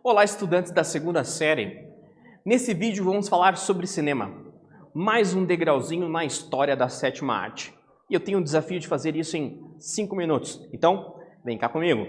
Olá, estudantes da segunda série. Nesse vídeo vamos falar sobre cinema. Mais um degrauzinho na história da sétima arte. E eu tenho o desafio de fazer isso em 5 minutos. Então, vem cá comigo.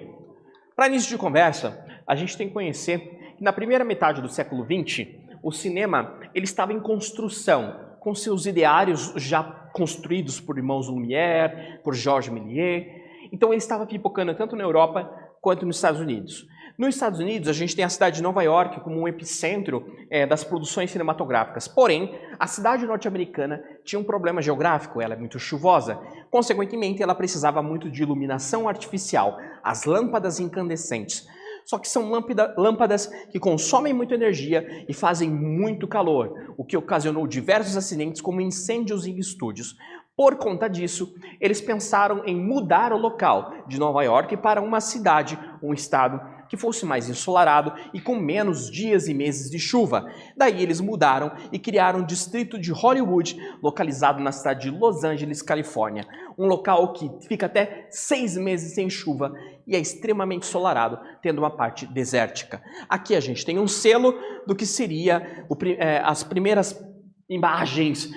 Para início de conversa, a gente tem que conhecer que na primeira metade do século XX, o cinema ele estava em construção, com seus ideários já construídos por irmãos Lumière, por Georges Méliès. Então ele estava pipocando tanto na Europa quanto nos Estados Unidos. Nos Estados Unidos, a gente tem a cidade de Nova York como um epicentro das produções cinematográficas. Porém, a cidade norte-americana tinha um problema geográfico, ela é muito chuvosa. Consequentemente, ela precisava muito de iluminação artificial, as lâmpadas incandescentes. Só que são lâmpadas que consomem muita energia e fazem muito calor, o que ocasionou diversos acidentes como incêndios em estúdios. Por conta disso, eles pensaram em mudar o local de Nova York para uma cidade, um estado que fosse mais ensolarado e com menos dias e meses de chuva. Daí eles mudaram e criaram o distrito de Hollywood, localizado na cidade de Los Angeles, Califórnia. Um local que fica até 6 meses sem chuva e é extremamente ensolarado, tendo uma parte desértica. Aqui a gente tem um selo do que seria as primeiras imagens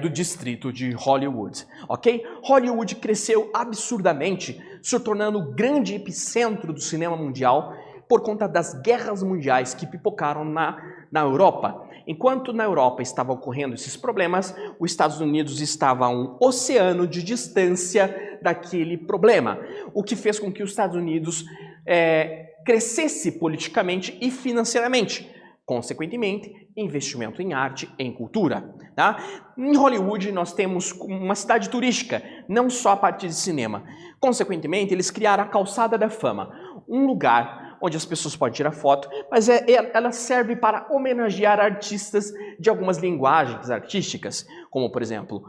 do distrito de Hollywood, ok? Hollywood cresceu absurdamente, se tornando o grande epicentro do cinema mundial por conta das guerras mundiais que pipocaram na Europa. Enquanto na Europa estavam ocorrendo esses problemas, os Estados Unidos estava a um oceano de distância daquele problema, o que fez com que os Estados Unidos crescesse politicamente e financeiramente. Consequentemente, investimento em arte, em cultura. Tá? Em Hollywood, nós temos uma cidade turística, não só a partir de cinema. Consequentemente, eles criaram a Calçada da Fama, um lugar onde as pessoas podem tirar foto, mas ela serve para homenagear artistas de algumas linguagens artísticas, como, por exemplo,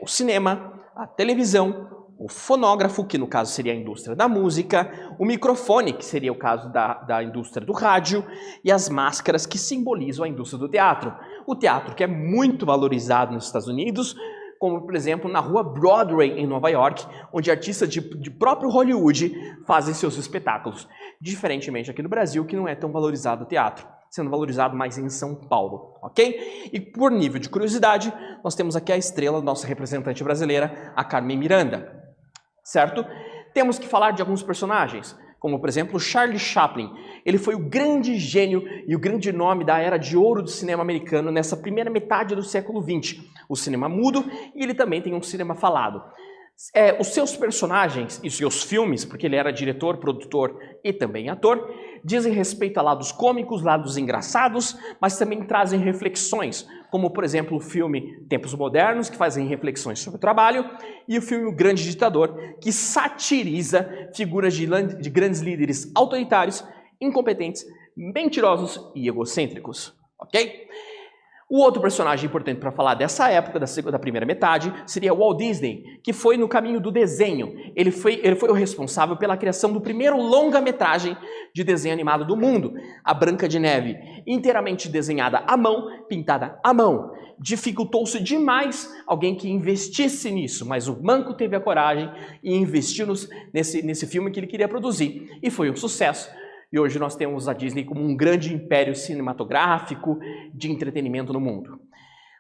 o cinema, a televisão, o fonógrafo, que no caso seria a indústria da música, o microfone, que seria o caso da indústria do rádio, e as máscaras, que simbolizam a indústria do teatro. O teatro que é muito valorizado nos Estados Unidos, como por exemplo na rua Broadway em Nova York, onde artistas de próprio Hollywood fazem seus espetáculos. Diferentemente aqui no Brasil, que não é tão valorizado o teatro, sendo valorizado mais em São Paulo, ok? E por nível de curiosidade, nós temos aqui a estrela, nossa representante brasileira, a Carmen Miranda. Certo? Temos que falar de alguns personagens, como por exemplo Charlie Chaplin. Ele foi o grande gênio e o grande nome da era de ouro do cinema americano nessa primeira metade do século XX. O cinema mudo e ele também tem um cinema falado. Os seus personagens e seus filmes, porque ele era diretor, produtor e também ator, dizem respeito a lados cômicos, lados engraçados, mas também trazem reflexões, como por exemplo o filme Tempos Modernos, que fazem reflexões sobre o trabalho, e o filme O Grande Ditador, que satiriza figuras de grandes líderes autoritários, incompetentes, mentirosos e egocêntricos, ok? O outro personagem importante para falar dessa época, da primeira metade, seria Walt Disney, que foi no caminho do desenho. Ele foi o responsável pela criação do primeiro longa-metragem de desenho animado do mundo, A Branca de Neve, inteiramente desenhada à mão, pintada à mão. Dificultou-se demais alguém que investisse nisso, mas o Manco teve a coragem e investiu nesse filme que ele queria produzir, e foi um sucesso. E hoje nós temos a Disney como um grande império cinematográfico de entretenimento no mundo.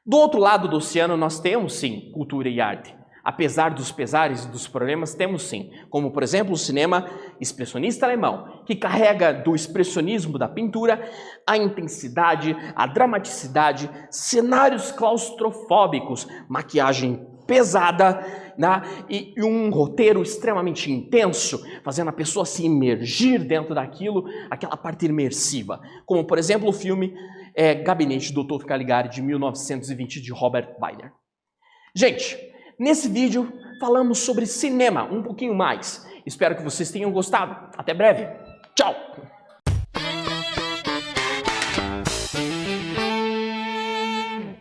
Do outro lado do oceano nós temos, sim, cultura e arte. Apesar dos pesares e dos problemas, temos sim, como por exemplo o cinema expressionista alemão, que carrega do expressionismo da pintura a intensidade, a dramaticidade, cenários claustrofóbicos, maquiagem pesada, né? E um roteiro extremamente intenso, fazendo a pessoa se imergir dentro daquilo, aquela parte imersiva. Como, por exemplo, o filme Gabinete do Dr. Caligari, de 1920, de Robert Wagner. Gente, nesse vídeo falamos sobre cinema, um pouquinho mais. Espero que vocês tenham gostado. Até breve. Tchau!